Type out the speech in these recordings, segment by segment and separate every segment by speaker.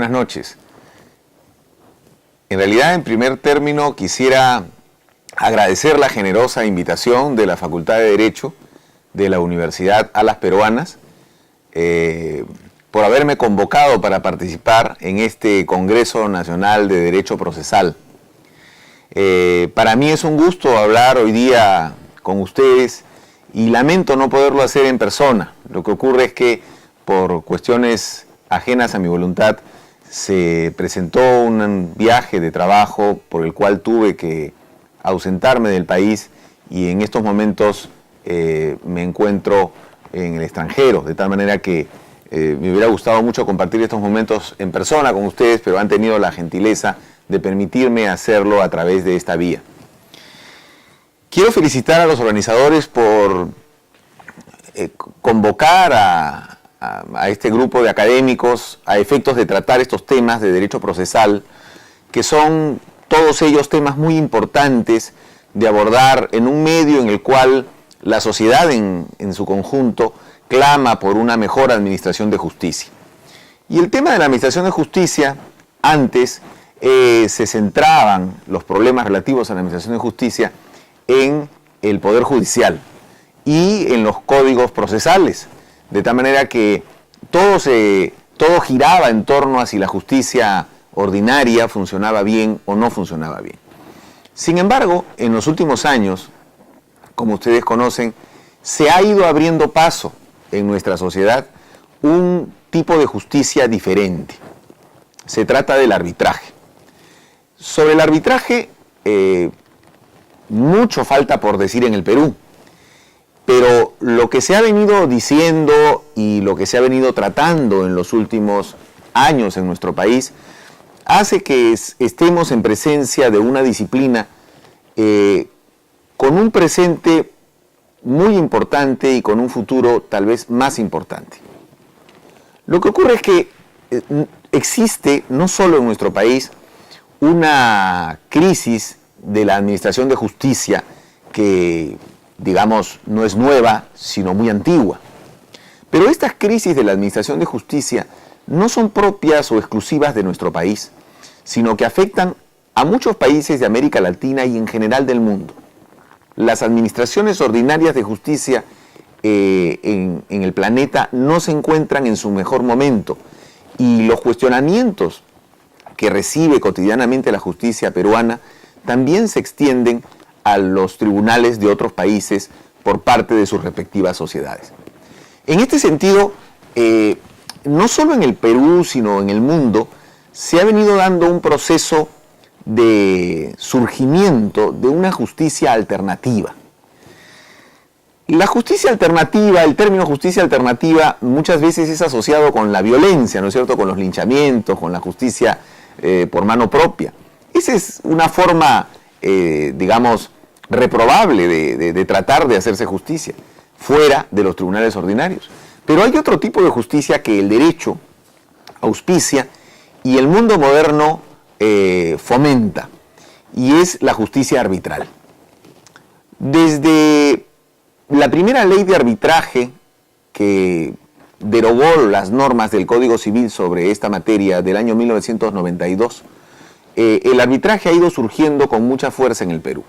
Speaker 1: buenas noches. En realidad, en primer término, quisiera agradecer la generosa invitación de la Facultad de Derecho de la Universidad Alas Peruanas por haberme convocado para participar en este Congreso Nacional de Derecho Procesal. Para mí es un gusto hablar hoy día con ustedes y lamento no poderlo hacer en persona. Lo que ocurre es que por cuestiones ajenas a mi voluntad se presentó un viaje de trabajo por el cual tuve que ausentarme del país y en estos momentos me encuentro en el extranjero, de tal manera que me hubiera gustado mucho compartir estos momentos en persona con ustedes, pero han tenido la gentileza de permitirme hacerlo a través de esta vía. Quiero felicitar a los organizadores por convocar a este grupo de académicos a efectos de tratar estos temas de derecho procesal, que son todos ellos temas muy importantes de abordar en un medio en el cual la sociedad en su conjunto clama por una mejor administración de justicia. Y el tema de la administración de justicia, antes se centraban los problemas relativos a la administración de justicia en el Poder Judicial y en los códigos procesales, de tal manera que todo giraba en torno a si la justicia ordinaria funcionaba bien o no funcionaba bien. Sin embargo, en los últimos años, como ustedes conocen, se ha ido abriendo paso en nuestra sociedad un tipo de justicia diferente. Se trata del arbitraje. Sobre el arbitraje, mucho falta por decir en el Perú, pero lo que se ha venido diciendo y lo que se ha venido tratando en los últimos años en nuestro país hace que estemos en presencia de una disciplina con un presente muy importante y con un futuro tal vez más importante. Lo que ocurre es que existe, no solo en nuestro país, una crisis de la administración de justicia que, digamos, no es nueva, sino muy antigua. Pero estas crisis de la administración de justicia no son propias o exclusivas de nuestro país, sino que afectan a muchos países de América Latina y en general del mundo. Las administraciones ordinarias de justicia en el planeta no se encuentran en su mejor momento y los cuestionamientos que recibe cotidianamente la justicia peruana también se extienden a los tribunales de otros países por parte de sus respectivas sociedades. En este sentido, no solo en el Perú, sino en el mundo, se ha venido dando un proceso de surgimiento de una justicia alternativa. La justicia alternativa, el término justicia alternativa muchas veces es asociado con la violencia, ¿no es cierto?, con los linchamientos, con la justicia por mano propia. Esa es una forma, digamos, reprobable de tratar de hacerse justicia, fuera de los tribunales ordinarios. Pero hay otro tipo de justicia que el derecho auspicia y el mundo moderno fomenta, y es la justicia arbitral. Desde la primera ley de arbitraje que derogó las normas del Código Civil sobre esta materia del año 1992, el arbitraje ha ido surgiendo con mucha fuerza en el Perú.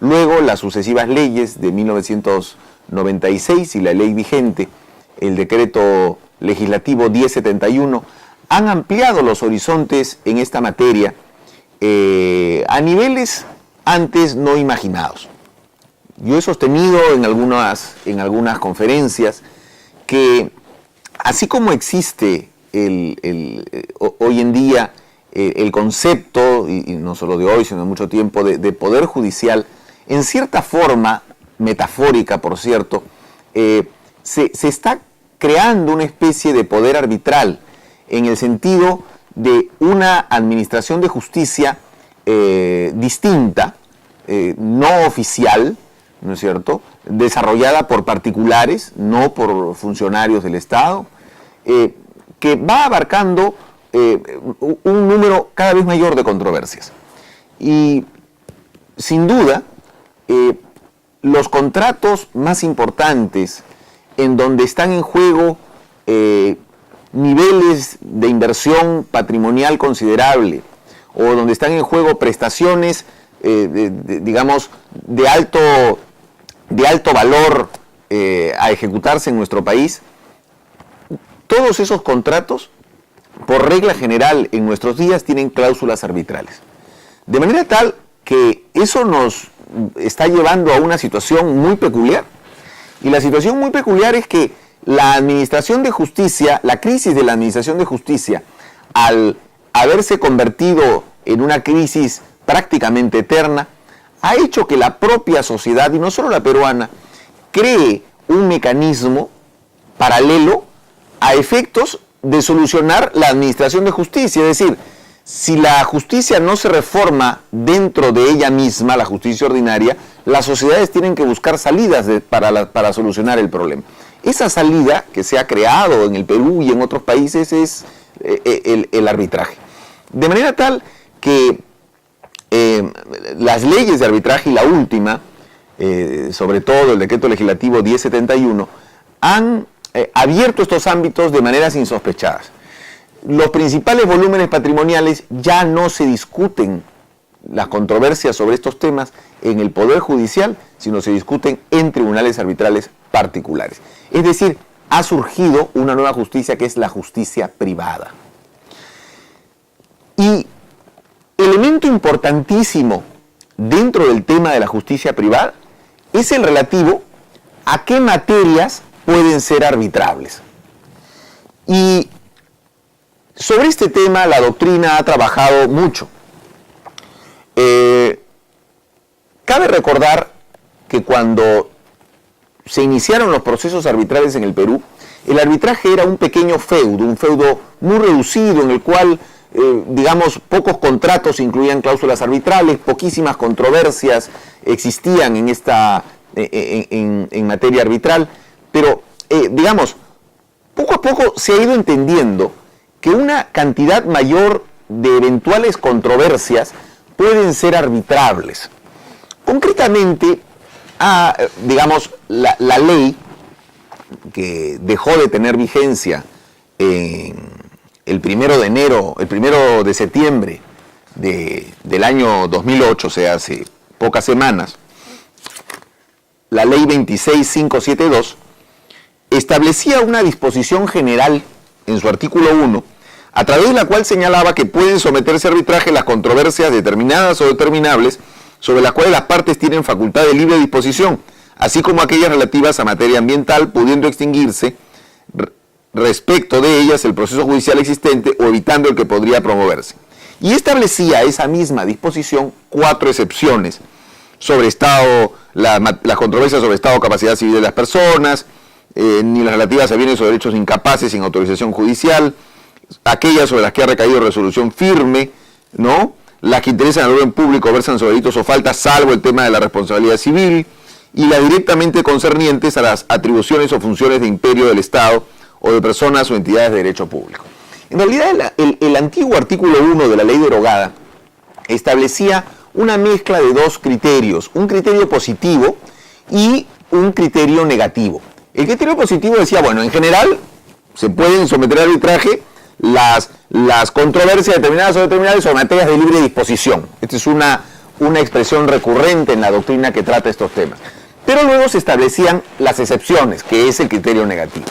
Speaker 1: Luego, las sucesivas leyes de 1996 y la ley vigente, el decreto legislativo 1071, han ampliado los horizontes en esta materia a niveles antes no imaginados. Yo he sostenido en algunas conferencias que así como existe hoy en día el concepto, y no solo de hoy, sino de mucho tiempo, de poder judicial, en cierta forma, metafórica por cierto, se está creando una especie de poder arbitral, en el sentido de una administración de justicia distinta, no oficial, ¿no es cierto?, desarrollada por particulares, no por funcionarios del Estado, que va abarcando un número cada vez mayor de controversias. Y sin duda, los contratos más importantes en donde están en juego niveles de inversión patrimonial considerable, o donde están en juego prestaciones, digamos, de alto valor a ejecutarse en nuestro país, todos esos contratos, por regla general, en nuestros días tienen cláusulas arbitrales. De manera tal que eso nos está llevando a una situación muy peculiar. Y la situación muy peculiar es que la administración de justicia, la crisis de la administración de justicia, al haberse convertido en una crisis prácticamente eterna, ha hecho que la propia sociedad, y no solo la peruana, cree un mecanismo paralelo a efectos de solucionar la administración de justicia. Es decir, si la justicia no se reforma dentro de ella misma, la justicia ordinaria, las sociedades tienen que buscar salidas para solucionar el problema. Esa salida que se ha creado en el Perú y en otros países es el arbitraje. De manera tal que las leyes de arbitraje y la última, sobre todo el decreto legislativo 1071, han abierto estos ámbitos de maneras insospechadas. Los principales volúmenes patrimoniales ya no se discuten las controversias sobre estos temas en el Poder Judicial, sino se discuten en tribunales arbitrales particulares. Es decir, ha surgido una nueva justicia que es la justicia privada. Y elemento importantísimo dentro del tema de la justicia privada es el relativo a qué materias pueden ser arbitrables. Y sobre este tema la doctrina ha trabajado mucho. Cabe recordar que cuando se iniciaron los procesos arbitrales en el Perú, el arbitraje era un pequeño feudo, un feudo muy reducido en el cual, digamos, pocos contratos incluían cláusulas arbitrales, poquísimas controversias existían en materia arbitral, pero, digamos, poco a poco se ha ido entendiendo que una cantidad mayor de eventuales controversias pueden ser arbitrables. Concretamente, digamos, la ley que dejó de tener vigencia el 1 de septiembre del año 2008, o sea, hace pocas semanas, la ley 26572, establecía una disposición general en su artículo 1, a través de la cual señalaba que pueden someterse a arbitraje las controversias determinadas o determinables sobre las cuales las partes tienen facultad de libre disposición, así como aquellas relativas a materia ambiental, pudiendo extinguirse respecto de ellas el proceso judicial existente o evitando el que podría promoverse. Y establecía esa misma disposición 4 excepciones sobre estado, las controversias sobre estado o capacidad civil de las personas, ni las relativas a bienes o derechos incapaces sin autorización judicial, aquellas sobre las que ha recaído resolución firme, ¿no? Las que interesan al orden público versan sobre delitos o faltas, salvo el tema de la responsabilidad civil, y las directamente concernientes a las atribuciones o funciones de imperio del Estado o de personas o entidades de derecho público. En realidad, el antiguo artículo 1 de la ley derogada establecía una mezcla de dos criterios, un criterio positivo y un criterio negativo. El criterio positivo decía, bueno, en general se pueden someter a arbitraje las controversias determinadas o determinables sobre materias de libre disposición. Esta es una expresión recurrente en la doctrina que trata estos temas. Pero luego se establecían las excepciones, que es el criterio negativo.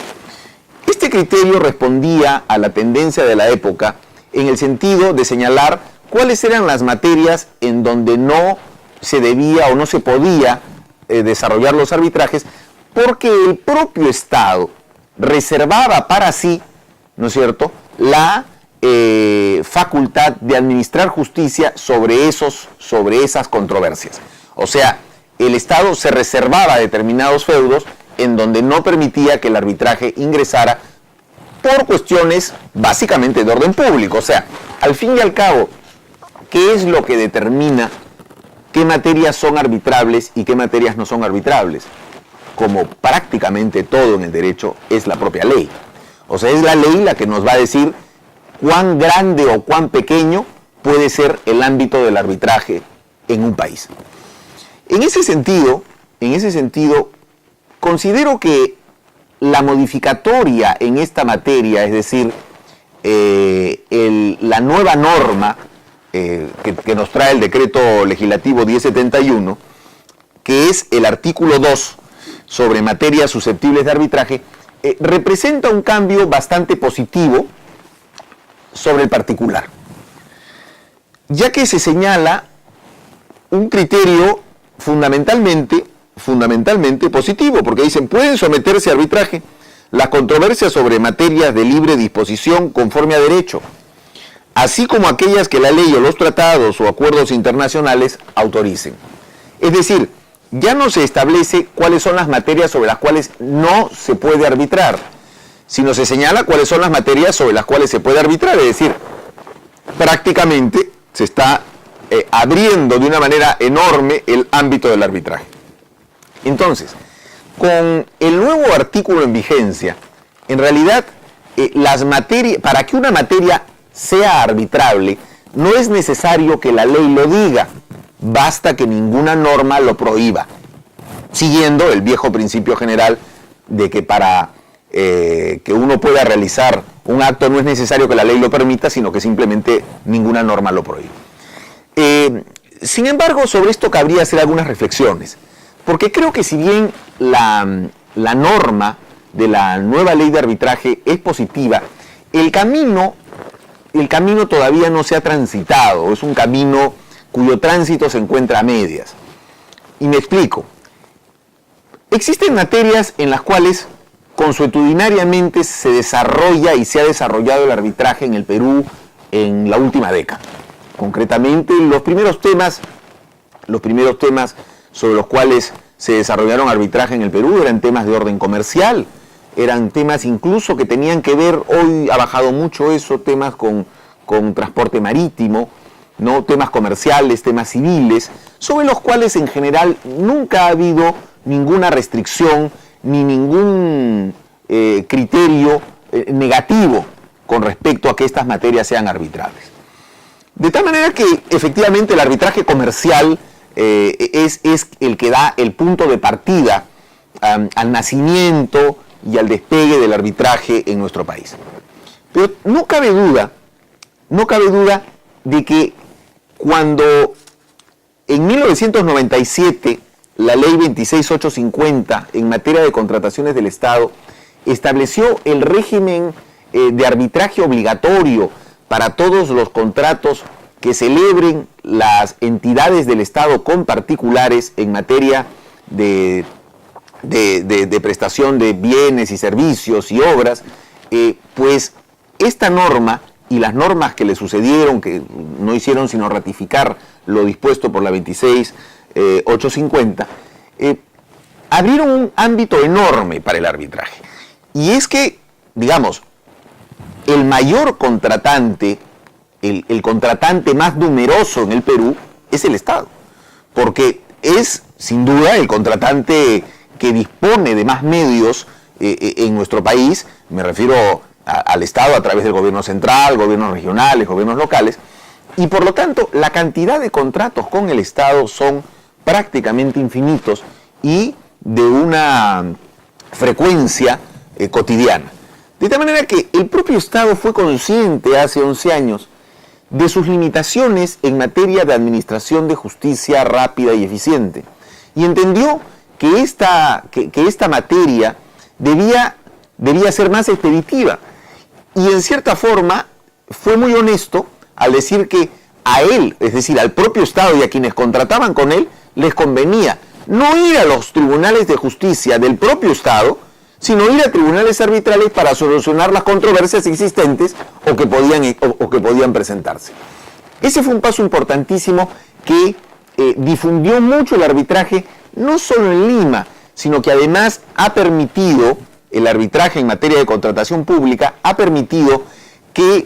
Speaker 1: Este criterio respondía a la tendencia de la época en el sentido de señalar cuáles eran las materias en donde no se debía o no se podía desarrollar los arbitrajes, porque el propio Estado reservaba para sí, ¿no es cierto?, la facultad de administrar justicia sobre esas controversias. O sea, el Estado se reservaba determinados feudos en donde no permitía que el arbitraje ingresara por cuestiones básicamente de orden público. O sea, al fin y al cabo, ¿qué es lo que determina qué materias son arbitrables y qué materias no son arbitrables? Como prácticamente todo en el derecho, es la propia ley. O sea, es la ley la que nos va a decir cuán grande o cuán pequeño puede ser el ámbito del arbitraje en un país. En ese sentido, considero que la modificatoria en esta materia, es decir, la nueva norma que nos trae el decreto legislativo 1071, que es el artículo 2 sobre materias susceptibles de arbitraje, representa un cambio bastante positivo sobre el particular, ya que se señala un criterio fundamentalmente positivo, porque dicen, pueden someterse a arbitraje las controversias sobre materias de libre disposición conforme a derecho, así como aquellas que la ley o los tratados o acuerdos internacionales autoricen. Es decir, ya no se establece cuáles son las materias sobre las cuales no se puede arbitrar, sino se señala cuáles son las materias sobre las cuales se puede arbitrar. Es decir, prácticamente se está abriendo de una manera enorme el ámbito del arbitraje. Entonces, con el nuevo artículo en vigencia, en realidad, para que una materia sea arbitrable, no es necesario que la ley lo diga, basta que ninguna norma lo prohíba, siguiendo el viejo principio general de que para que uno pueda realizar un acto no es necesario que la ley lo permita, sino que simplemente ninguna norma lo prohíbe. Sin embargo, sobre esto cabría hacer algunas reflexiones, porque creo que si bien la norma de la nueva ley de arbitraje es positiva, el camino todavía no se ha transitado, es un camino cuyo tránsito se encuentra a medias. Y me explico. Existen materias en las cuales consuetudinariamente se desarrolla y se ha desarrollado el arbitraje en el Perú en la última década. Concretamente, los primeros temas sobre los cuales se desarrollaron arbitraje en el Perú eran temas de orden comercial, eran temas incluso que tenían que ver, hoy ha bajado mucho eso, temas con transporte marítimo, ¿no? Temas comerciales, temas civiles, sobre los cuales en general nunca ha habido ninguna restricción ni ningún criterio negativo con respecto a que estas materias sean arbitrables. De tal manera que efectivamente el arbitraje comercial es el que da el punto de partida al nacimiento y al despegue del arbitraje en nuestro país. Pero no cabe duda de que cuando en 1997 la ley 26850 en materia de contrataciones del Estado estableció el régimen de arbitraje obligatorio para todos los contratos que celebren las entidades del Estado con particulares en materia de prestación de bienes y servicios y obras, pues esta norma y las normas que le sucedieron, que no hicieron sino ratificar lo dispuesto por la 26850, abrieron un ámbito enorme para el arbitraje. Y es que, digamos, el mayor contratante, el contratante más numeroso en el Perú es el Estado, porque es sin duda el contratante que dispone de más medios en nuestro país. Me refiero al Estado a través del gobierno central, gobiernos regionales, gobiernos locales, y por lo tanto la cantidad de contratos con el Estado son prácticamente infinitos y de una frecuencia cotidiana. De tal manera que el propio Estado fue consciente hace 11 años de sus limitaciones en materia de administración de justicia rápida y eficiente, y entendió que esta materia debía ser más expeditiva, y en cierta forma fue muy honesto al decir que a él, es decir, al propio Estado y a quienes contrataban con él, les convenía no ir a los tribunales de justicia del propio Estado, sino ir a tribunales arbitrales para solucionar las controversias existentes o que podían presentarse. Ese fue un paso importantísimo que difundió mucho el arbitraje, no solo en Lima, sino que además ha permitido, el arbitraje en materia de contratación pública, ha permitido que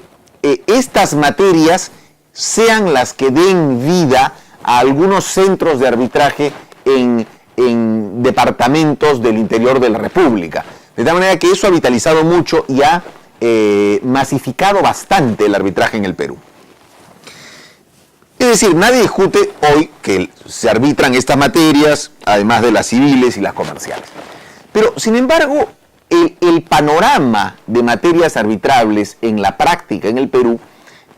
Speaker 1: estas materias sean las que den vida a algunos centros de arbitraje en departamentos del interior de la República. De tal manera que eso ha vitalizado mucho y ha masificado bastante el arbitraje en el Perú. Es decir, nadie discute hoy que se arbitran estas materias, además de las civiles y las comerciales. Pero, sin embargo, el panorama de materias arbitrables en la práctica en el Perú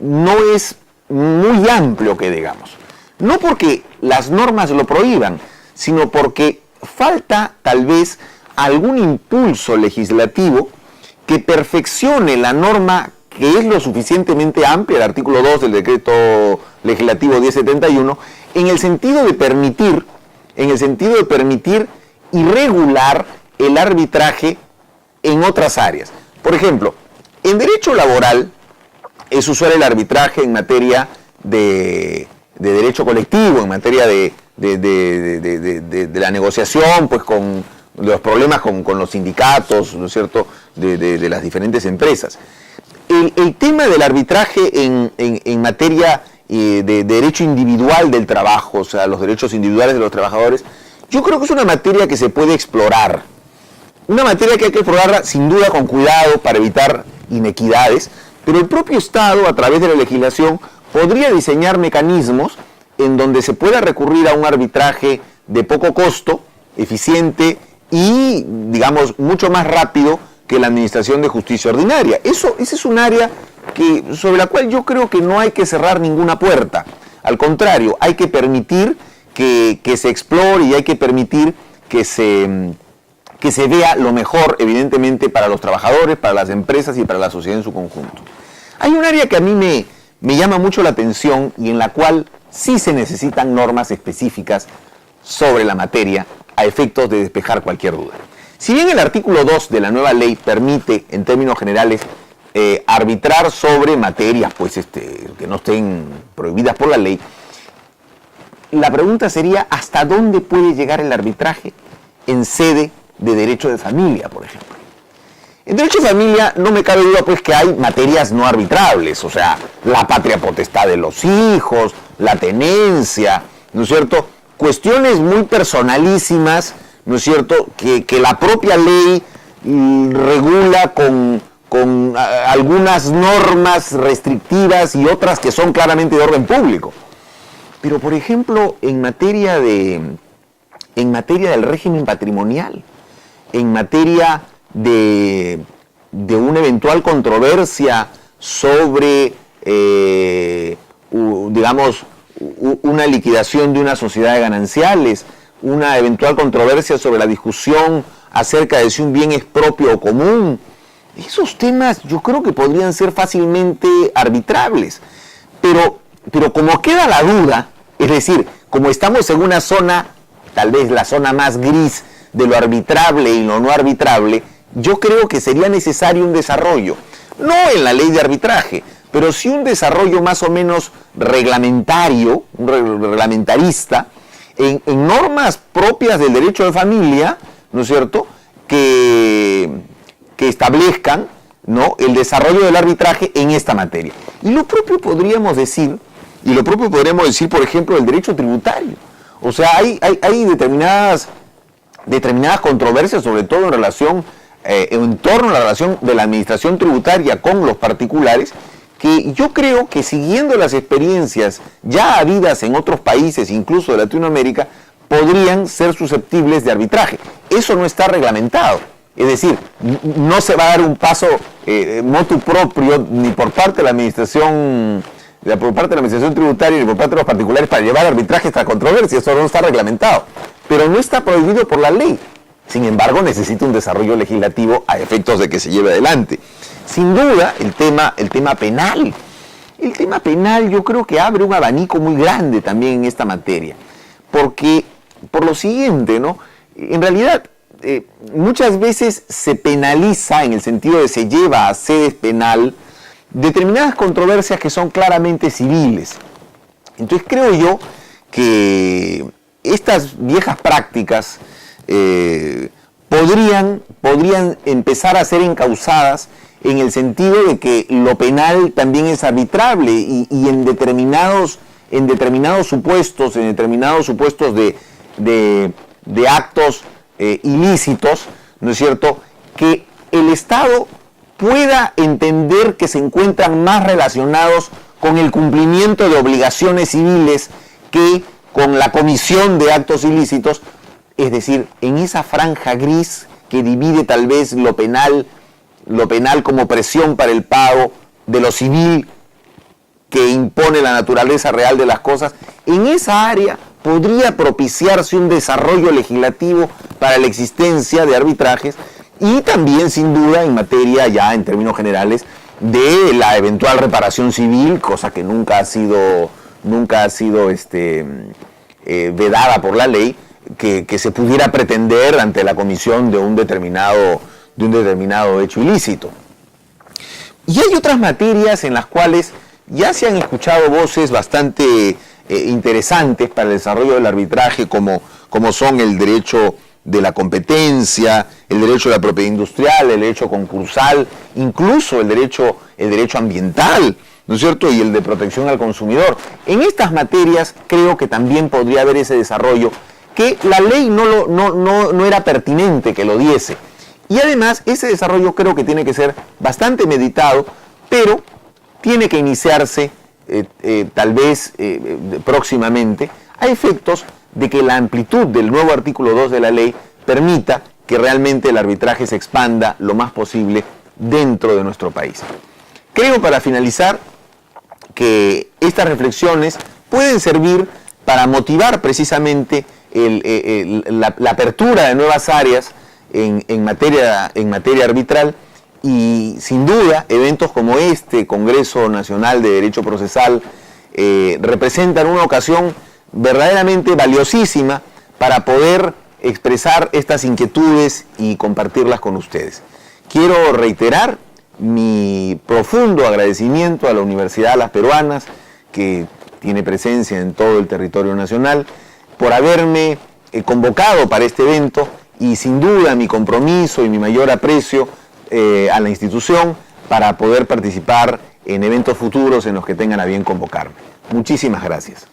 Speaker 1: no es muy amplio, que digamos. No porque las normas lo prohíban, sino porque falta tal vez algún impulso legislativo que perfeccione la norma que es lo suficientemente amplia, el artículo 2 del decreto legislativo 1071, en el sentido de permitir y regular el arbitraje en otras áreas. Por ejemplo, en derecho laboral es usual el arbitraje en materia de derecho colectivo, en materia de la negociación, pues con los problemas con los sindicatos, ¿no es cierto?, de las diferentes empresas. El tema del arbitraje en materia de derecho individual del trabajo, o sea, los derechos individuales de los trabajadores, yo creo que es una materia que se puede explorar. Una materia que hay que explorarla sin duda con cuidado para evitar inequidades, pero el propio Estado, a través de la legislación, podría diseñar mecanismos en donde se pueda recurrir a un arbitraje de poco costo, eficiente y, digamos, mucho más rápido que la administración de justicia ordinaria. Ese es un área sobre la cual yo creo que no hay que cerrar ninguna puerta. Al contrario, hay que permitir que se explore y hay que permitir que se vea lo mejor, evidentemente, para los trabajadores, para las empresas y para la sociedad en su conjunto. Hay un área que a mí me llama mucho la atención y en la cual sí se necesitan normas específicas sobre la materia a efectos de despejar cualquier duda. Si bien el artículo 2 de la nueva ley permite, en términos generales, arbitrar sobre materias pues, que no estén prohibidas por la ley, la pregunta sería ¿hasta dónde puede llegar el arbitraje en sede de derecho de familia, por ejemplo? En derecho de familia no me cabe duda pues que hay materias no arbitrables, o sea, la patria potestad de los hijos, la tenencia, ¿no es cierto? Cuestiones muy personalísimas, ¿no es cierto?, que la propia ley regula con algunas normas restrictivas y otras que son claramente de orden público. Pero, por ejemplo, en materia del régimen patrimonial, en materia de una eventual controversia sobre, digamos, una liquidación de una sociedad de gananciales, una eventual controversia sobre la discusión acerca de si un bien es propio o común, esos temas yo creo que podrían ser fácilmente arbitrables. Pero como queda la duda, es decir, como estamos en una zona, tal vez la zona más gris de lo arbitrable y lo no arbitrable, yo creo que sería necesario un desarrollo, no en la ley de arbitraje, pero sí un desarrollo más o menos reglamentario, reglamentarista, en normas propias del derecho de familia, ¿no es cierto?, que establezcan, ¿no?, el desarrollo del arbitraje en esta materia. Y lo propio podríamos decir, por ejemplo, del derecho tributario. O sea, hay determinadas controversias, sobre todo en torno a la relación de la administración tributaria con los particulares, que yo creo que siguiendo las experiencias ya habidas en otros países, incluso de Latinoamérica, podrían ser susceptibles de arbitraje. Eso no está reglamentado. Es decir, no se va a dar un paso motu proprio ni por parte de la administración tributaria ni por parte de los particulares para llevar arbitraje esta controversia. Eso no está reglamentado. Pero no está prohibido por la ley. Sin embargo, necesita un desarrollo legislativo a efectos de que se lleve adelante. Sin duda, el tema penal. El tema penal yo creo que abre un abanico muy grande también en esta materia. Porque, por lo siguiente, ¿no?, en realidad, muchas veces se penaliza, en el sentido de se lleva a sede penal, determinadas controversias que son claramente civiles. Entonces creo yo que estas viejas prácticas podrían empezar a ser encauzadas en el sentido de que lo penal también es arbitrable y en determinados supuestos, de actos ilícitos, ¿no es cierto?, que el Estado pueda entender que se encuentran más relacionados con el cumplimiento de obligaciones civiles que con la comisión de actos ilícitos, es decir, en esa franja gris que divide tal vez lo penal como presión para el pago de lo civil que impone la naturaleza real de las cosas, en esa área podría propiciarse un desarrollo legislativo para la existencia de arbitrajes y también, sin duda, en materia, ya en términos generales, de la eventual reparación civil, cosa que nunca ha sido vedada por la ley, que se pudiera pretender ante la comisión de un determinado hecho ilícito. Y hay otras materias en las cuales ya se han escuchado voces bastante interesantes para el desarrollo del arbitraje, como son el derecho de la competencia, el derecho de la propiedad industrial, el derecho concursal, incluso el derecho ambiental, ¿no es cierto?, y el de protección al consumidor. En estas materias creo que también podría haber ese desarrollo que la ley no era pertinente que lo diese. Y además ese desarrollo creo que tiene que ser bastante meditado, pero tiene que iniciarse tal vez próximamente, a efectos de que la amplitud del nuevo artículo 2 de la ley permita que realmente el arbitraje se expanda lo más posible dentro de nuestro país. Creo, para finalizar, que estas reflexiones pueden servir para motivar precisamente la apertura de nuevas áreas en materia arbitral, y sin duda eventos como este Congreso Nacional de Derecho Procesal representan una ocasión verdaderamente valiosísima para poder expresar estas inquietudes y compartirlas con ustedes. Quiero reiterar mi profundo agradecimiento a la Universidad de las Peruanas, que tiene presencia en todo el territorio nacional, por haberme convocado para este evento, y sin duda mi compromiso y mi mayor aprecio a la institución para poder participar en eventos futuros en los que tengan a bien convocarme. Muchísimas gracias.